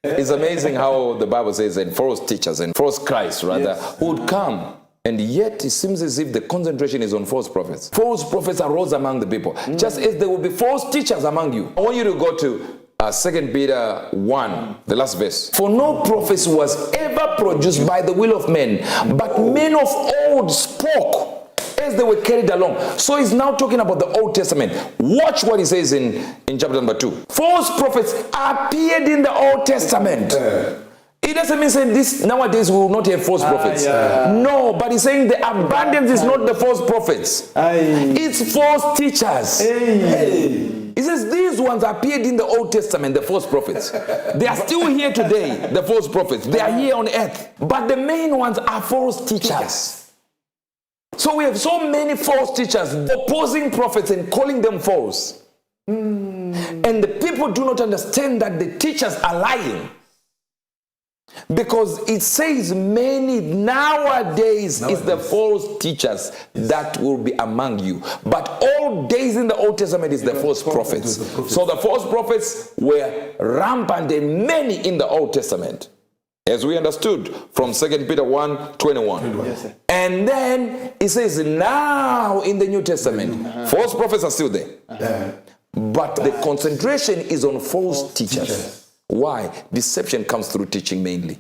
It's amazing how the Bible says, and false teachers and false Christ, rather, would come. And yet it seems as if the concentration is on false prophets. False prophets arose among the people, just as there will be false teachers among you. I want you to go to 2 Peter 1, the last verse. For no prophecy was ever produced by the will of men, but men of old spoke as they were carried along. So he's now talking about the Old Testament. Watch what he says in chapter number 2. False prophets appeared in the Old Testament. It doesn't mean saying this nowadays we will not have false prophets. No, but he's saying the abundance is not the false prophets. It's false teachers. He says these ones appeared in the Old Testament, the false prophets. They are still here today, the false prophets. They are here on earth. But the main ones are false teachers. So we have so many false teachers opposing prophets and calling them false. And the people do not understand that the teachers are lying. Because it says many nowadays is the false teachers that will be among you. But all days in the Old Testament is the false prophets. So the false prophets were rampant and many in the Old Testament. As we understood from 2 Peter 1:21. Yes, and then it says now in the New Testament, false prophets are still there. But the concentration is on false teachers. Why? Deception comes through teaching mainly.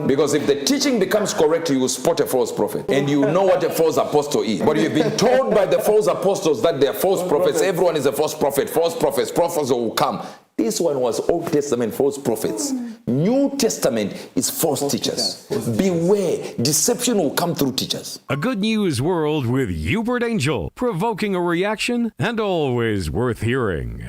Because if the teaching becomes correct, you will spot a false prophet. And you know what a false apostle is. But you've been told by the false apostles that they are false prophets. Everyone is a false prophet. False prophets. Prophets will come. This one was Old Testament false prophets. New Testament is false teachers. Beware. Deception will come through teachers. A good news world with Uebert Angel. Provoking a reaction and always worth hearing.